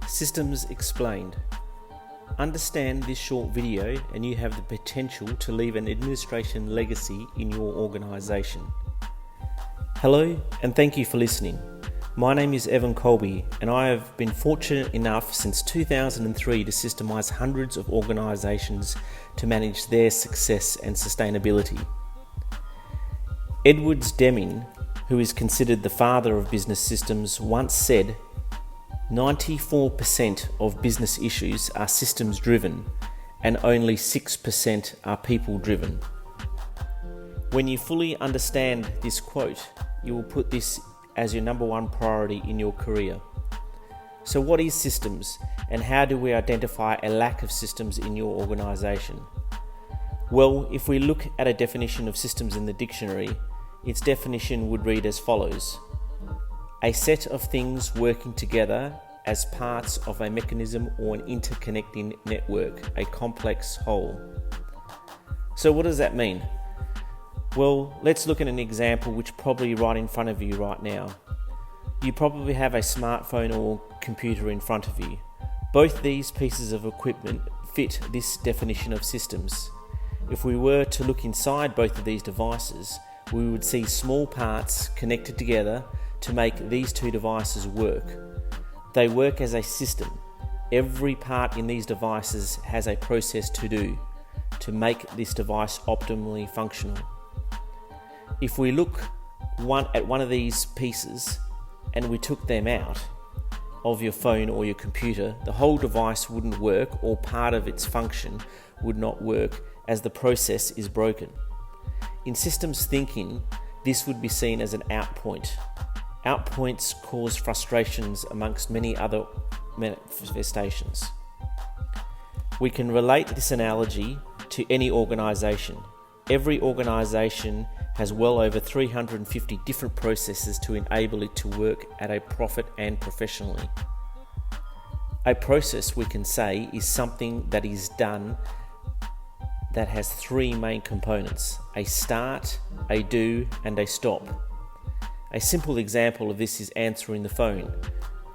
Systems Explained. Understand this short video and you have the potential to leave an administration legacy in your organisation. Hello and thank you for listening. My name is Evan Colby and I have been fortunate enough since 2003 to systemise hundreds of organisations to manage their success and sustainability. Edwards Deming, who is considered the father of business systems, once said, 94% of business issues are systems driven and only 6% are people driven. When you fully understand this quote, you will put this as your number one priority in your career. So what is systems and how do we identify a lack of systems in your organisation? Well, if we look at a definition of systems in the dictionary, its definition would read as follows: a set of things working together as parts of a mechanism or an interconnecting network, a complex whole. So what does that mean? Well, let's look at an example which probably right in front of you right now. You probably have a smartphone or computer in front of you. Both these pieces of equipment fit this definition of systems. If we were to look inside both of these devices, we would see small parts connected together to make these two devices work. They work as a system. Every part in these devices has a process to do to make this device optimally functional. If we look at one of these pieces and we took them out of your phone or your computer, the whole device wouldn't work or part of its function would not work as the process is broken. In systems thinking, this would be seen as an out point. Out points cause frustrations amongst many other manifestations. We can relate this analogy to any organisation. Every organisation has well over 350 different processes to enable it to work at a profit and professionally. A process, we can say, is something that is done that has three main components: a start, a do, and a stop. A simple example of this is answering the phone.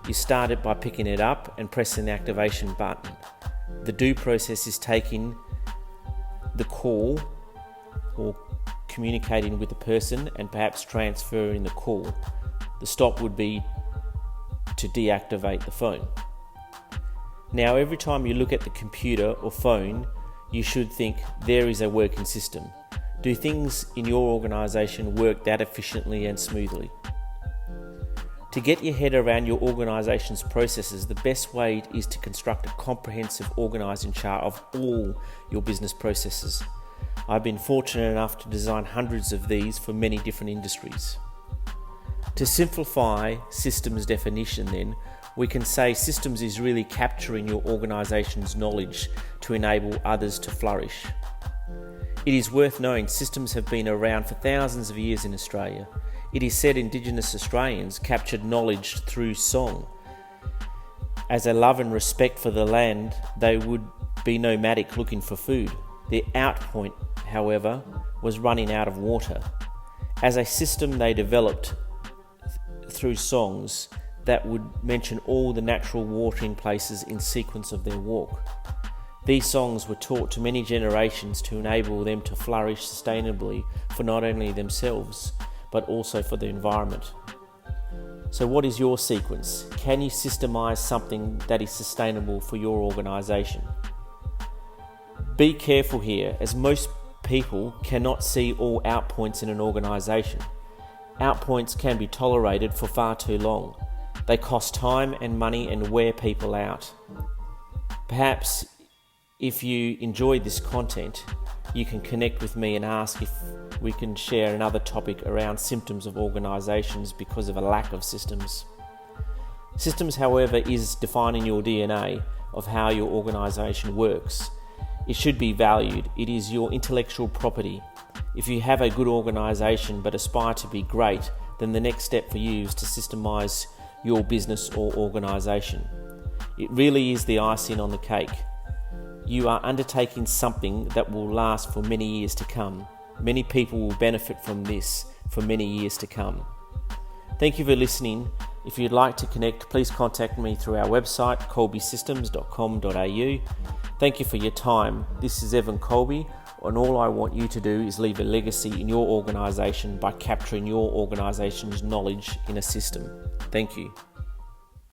You start it by picking it up and pressing the activation button. The do process is taking the call or communicating with the person and perhaps transferring the call. The stop would be to deactivate the phone. Now, every time you look at the computer or phone, you should think there is a working system. Do things in your organisation work that efficiently and smoothly? To get your head around your organisation's processes, the best way is to construct a comprehensive organising chart of all your business processes. I've been fortunate enough to design hundreds of these for many different industries. To simplify systems definition then, we can say systems is really capturing your organisation's knowledge to enable others to flourish. It is worth knowing systems have been around for thousands of years in Australia. It is said Indigenous Australians captured knowledge through song. As a love and respect for the land, they would be nomadic looking for food. Their out point, however, was running out of water. As a system, they developed through songs that would mention all the natural watering places in sequence of their walk. These songs were taught to many generations to enable them to flourish sustainably for not only themselves, but also for the environment. So what is your sequence? Can you systemize something that is sustainable for your organisation? Be careful here, as most people cannot see all out points in an organisation. Out points can be tolerated for far too long. They cost time and money and wear people out. Perhaps if you enjoyed this content, you can connect with me and ask if we can share another topic around symptoms of organisations because of a lack of systems. Systems, however, is defining your DNA of how your organisation works. It should be valued. It is your intellectual property. If you have a good organisation but aspire to be great, then the next step for you is to systemise your business or organisation. It really is the icing on the cake. You are undertaking something that will last for many years to come. Many people will benefit from this for many years to come. Thank you for listening. If you'd like to connect, please contact me through our website, colbysystems.com.au. Thank you for your time. This is Evan Colby, and all I want you to do is leave a legacy in your organisation by capturing your organisation's knowledge in a system. Thank you.